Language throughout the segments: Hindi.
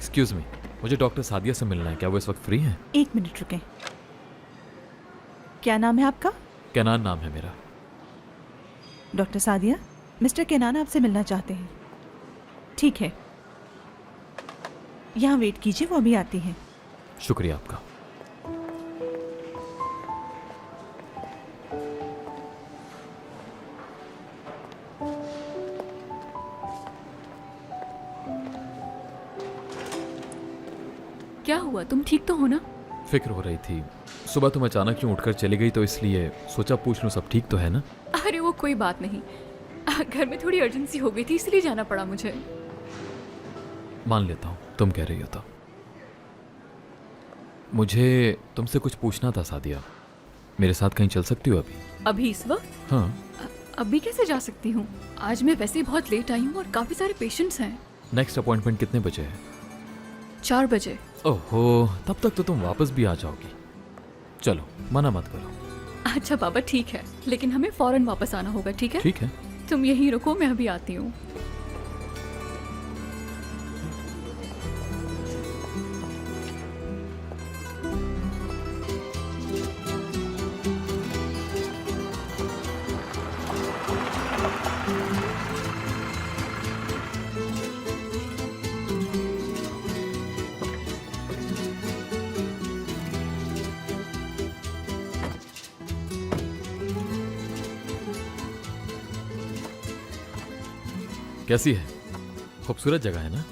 एक्सक्यूज मी, मुझे डॉक्टर सादिया से मिलना है। क्या वो इस वक्त फ्री हैं? 1 मिनट रुकें। क्या नाम है आपका? केनान नाम है मेरा। डॉक्टर सादिया, मिस्टर केनान आपसे मिलना चाहते हैं। ठीक है, यहाँ वेट कीजिए, वो अभी आती हैं। शुक्रिया आपका। क्या हुआ? तुम ठीक तो हो ना? फिक्र हो रही थी, सुबह तुम अचानक क्यों उठकर चली गई, तो इसलिए सोचा पूछ लूं सब ठीक तो है ना। अरे वो कोई बात नहीं, घर में थोड़ी अर्जेंसी हो गई थी इसलिए जाना पड़ा मुझे। मान लेता हूँ तुम कह रही हो तो। मुझे तुमसे कुछ पूछना था सादिया। मेरे साथ कहीं चल सकती हो अभी? अभी इस वक्त? हाँ। अभी कैसे जा सकती हूँ? आज मैं वैसे ही बहुत लेट आई हूँ और काफी सारे पेशेंट्स हैं। नेक्स्ट अपॉइंटमेंट कितने बजे है? 4 बजे। ओहो, तब तक तो तुम वापस भी आ जाओगी। चलो, मना मत करो। अच्छा बाबा ठीक है, लेकिन हमें फौरन वापस आना होगा, ठीक है? ठीक है। तुम यहीं रुको, मैं अभी आती हूँ। कैसी है? खूबसूरत जगह है ना?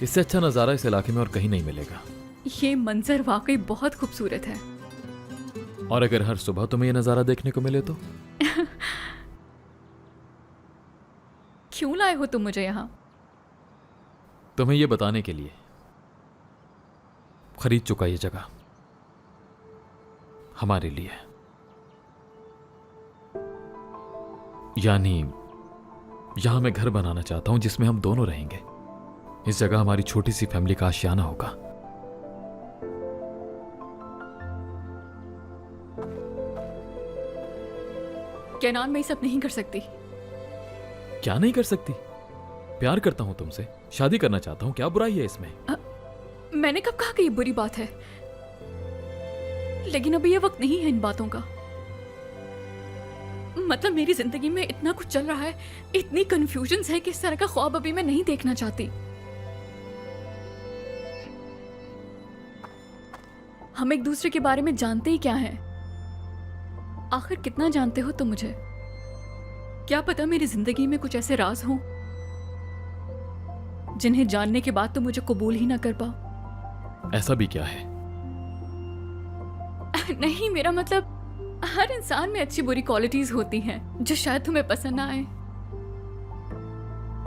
इससे अच्छा नज़ारा इस इलाके में और कहीं नहीं मिलेगा। ये मंजर वाकई बहुत खूबसूरत है। और अगर हर सुबह तुम्हें ये नज़ारा देखने को मिले तो? क्यों लाए हो तुम मुझे यहाँ? तुम्हें ये बताने के लिए, खरीद चुका ये जगह हमारे लिए। यानी यहां मैं घर बनाना चाहता हूं जिसमें हम दोनों रहेंगे। इस जगह हमारी छोटी सी फैमिली का आशियाना होगा। केनान, मैं ये सब नहीं कर सकती। क्या नहीं कर सकती? प्यार करता हूं तुमसे, शादी करना चाहता हूं, क्या बुराई है इसमें? मैंने कब कहा कि ये बुरी बात है? लेकिन अभी ये वक्त नहीं है इन बातों का। मतलब मेरी जिंदगी में इतना कुछ चल रहा है, इतनी कंफ्यूजन्स है कि इस तरह का ख्वाब अभी मैं नहीं देखना चाहती। हम एक दूसरे के बारे में जानते ही क्या हैं? आखिर कितना जानते हो तुम मुझे? क्या पता मेरी जिंदगी में कुछ ऐसे राज हों जिन्हें जानने के बाद तुम मुझे कबूल ही ना कर पाओ। ऐसा भी क्या है? नहीं, मेरा मतलब हर इंसान में अच्छी बुरी क्वालिटीज होती हैं जो शायद तुम्हें पसंद ना आए,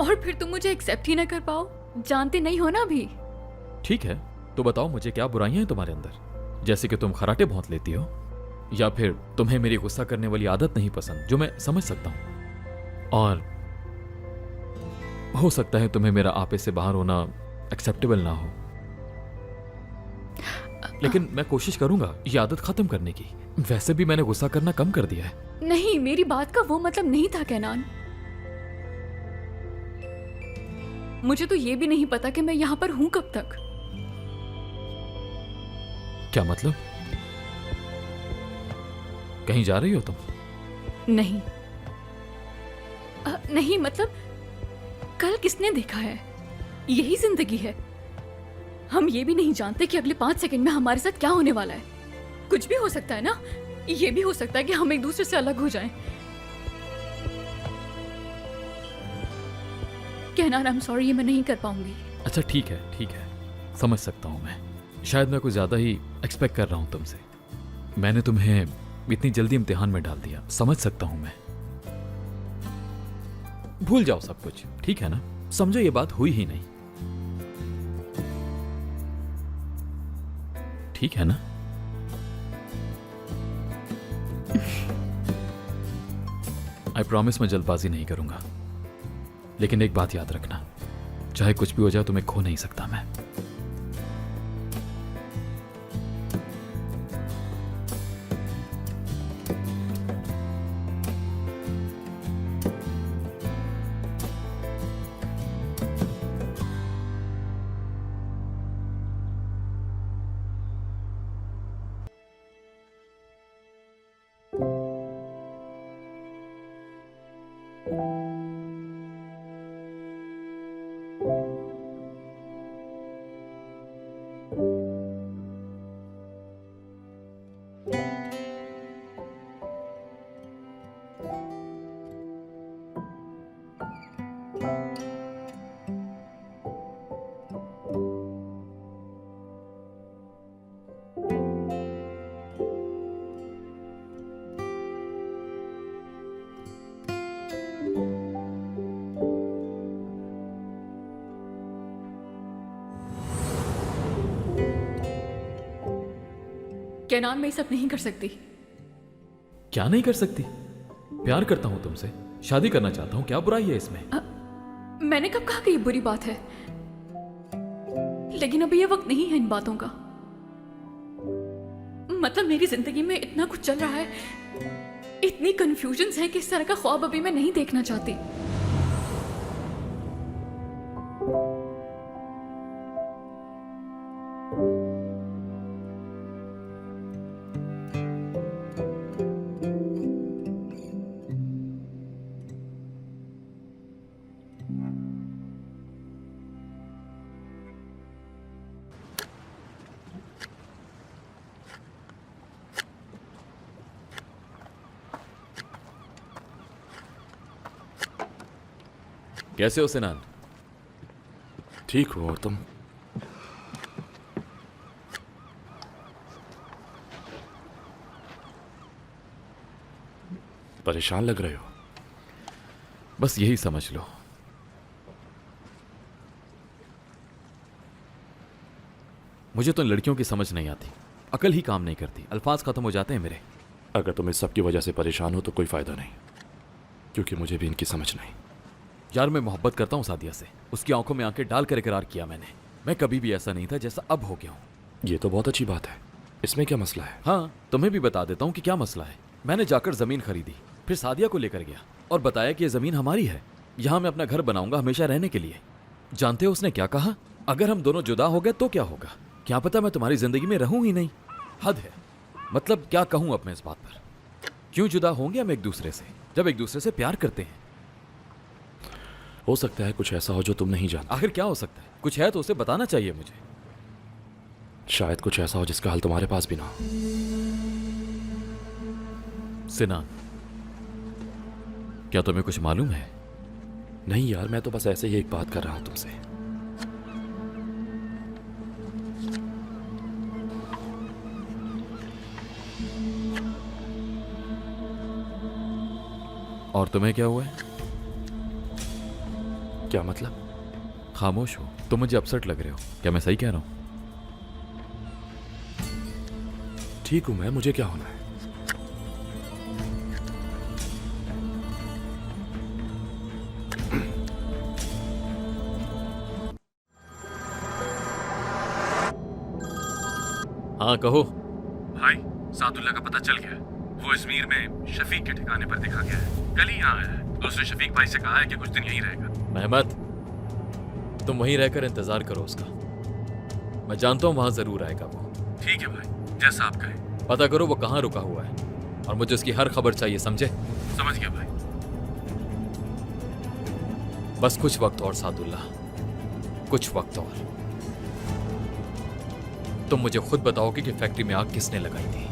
और फिर तुम मुझे एक्सेप्ट ही ना कर पाओ। जानते नहीं हो ना अभी। ठीक है, तो बताओ मुझे क्या बुराइयां हैं तुम्हारे अंदर? जैसे कि तुम खराटे बहुत लेती हो, या फिर तुम्हें मेरी गुस्सा करने वाली आदत नहीं पसंद, जो मैं समझ सकता हूं। और हो सकता है तुम्हें मेरा आपे से बाहर होना एक्सेप्टेबल ना हो, लेकिन मैं कोशिश करूंगा ये आदत खत्म करने की। वैसे भी मैंने गुस्सा करना कम कर दिया है। नहीं, मेरी बात का वो मतलब नहीं था केनान। मुझे तो ये भी नहीं पता कि मैं यहां पर हूं कब तक। क्या मतलब? कहीं जा रही हो तुम? नहीं नहीं, मतलब कल किसने देखा है? यही जिंदगी है। हम ये भी नहीं जानते कि अगले 5 सेकंड में हमारे साथ क्या होने वाला है। कुछ भी हो सकता है ना। ये भी हो सकता है कि हम एक दूसरे से अलग हो जाएं। कहना, आई एम सॉरी, ये मैं नहीं कर पाऊंगी। अच्छा ठीक है, ठीक है, समझ सकता हूं मैं। शायद मैं कुछ ज्यादा ही एक्सपेक्ट कर रहा हूं तुमसे। मैंने तुम्हें इतनी जल्दी इम्तिहान में डाल दिया, समझ सकता हूं मैं। भूल जाओ सब कुछ, ठीक है ना? समझो ये बात हुई ही नहीं, ठीक है ना? आई प्रॉमिस मैं जल्दबाजी नहीं करूंगा, लेकिन एक बात याद रखना, चाहे कुछ भी हो जाए तुम्हें खो नहीं सकता मैं। केनान, मैं ये सब नहीं कर सकती। क्या नहीं कर सकती? प्यार करता हूं तुमसे, शादी करना चाहता हूं, क्या बुराई है इसमें? मैंने कब कहा कि ये बुरी बात है? लेकिन अभी ये वक्त नहीं है इन बातों का। मतलब मेरी जिंदगी में इतना कुछ चल रहा है, इतनी कंफ्यूजन्स हैं कि इस तरह का ख्वाब अभी मैं नहीं देखना चाहती। कैसे हो सिनान? ठीक हो? और तुम? परेशान लग रहे हो। बस यही समझ लो। मुझे तो इन लड़कियों की समझ नहीं आती, अकल ही काम नहीं करती, अल्फाज खत्म हो जाते हैं मेरे। अगर तुम इस सब की वजह से परेशान हो तो कोई फायदा नहीं, क्योंकि मुझे भी इनकी समझ नहीं। यार मैं मोहब्बत करता हूँ सादिया से, उसकी आंखों में आंखें डालकर इकरार किया मैंने। मैं कभी भी ऐसा नहीं था जैसा अब हो गया हूँ। ये तो बहुत अच्छी बात है, इसमें क्या मसला है? हाँ, तुम्हें भी बता देता हूँ कि क्या मसला है। मैंने जाकर जमीन खरीदी, फिर सादिया को लेकर गया और बताया कि ये जमीन हमारी है, यहाँ मैं अपना घर बनाऊंगा हमेशा रहने के लिए। जानते हो उसने क्या कहा? अगर हम दोनों जुदा हो गए तो क्या होगा? क्या पता मैं तुम्हारी जिंदगी में रहूं ही नहीं। हद है। मतलब क्या कहूं अब मैं इस बात पर? क्यों जुदा होंगे हम एक दूसरे से जब एक दूसरे से प्यार करते हैं? हो सकता है कुछ ऐसा हो जो तुम नहीं जानते। आखिर क्या हो सकता है? कुछ है तो उसे बताना चाहिए मुझे। शायद कुछ ऐसा हो जिसका हल तुम्हारे पास भी ना हो। सिनान, क्या तुम्हें कुछ मालूम है? नहीं यार, मैं तो बस ऐसे ही एक बात कर रहा हूं तुमसे। और तुम्हें क्या हुआ है? क्या मतलब? खामोश हो, तुम मुझे अपसेट लग रहे हो। क्या मैं सही कह रहा हूं? ठीक हूं मैं, मुझे क्या होना है? हाँ कहो। भाई, सादुल्ला का पता चल गया है। वो अजमेर में शफीक के ठिकाने पर दिखा गया है। कल ही यहाँ आया है तो उसने शफीक भाई से कहा है कि कुछ दिन यहीं रहेगा। महमद, तुम वहीं रहकर इंतजार करो उसका। मैं जानता हूं वहां जरूर आएगा वो। ठीक है भाई, जैसा आप कहें। पता करो वो कहां रुका हुआ है और मुझे उसकी हर खबर चाहिए, समझे? समझ गया भाई। बस कुछ वक्त और सादुल्ला, कुछ वक्त और। तुम मुझे खुद बताओगे कि फैक्ट्री में आग किसने लगाई थी।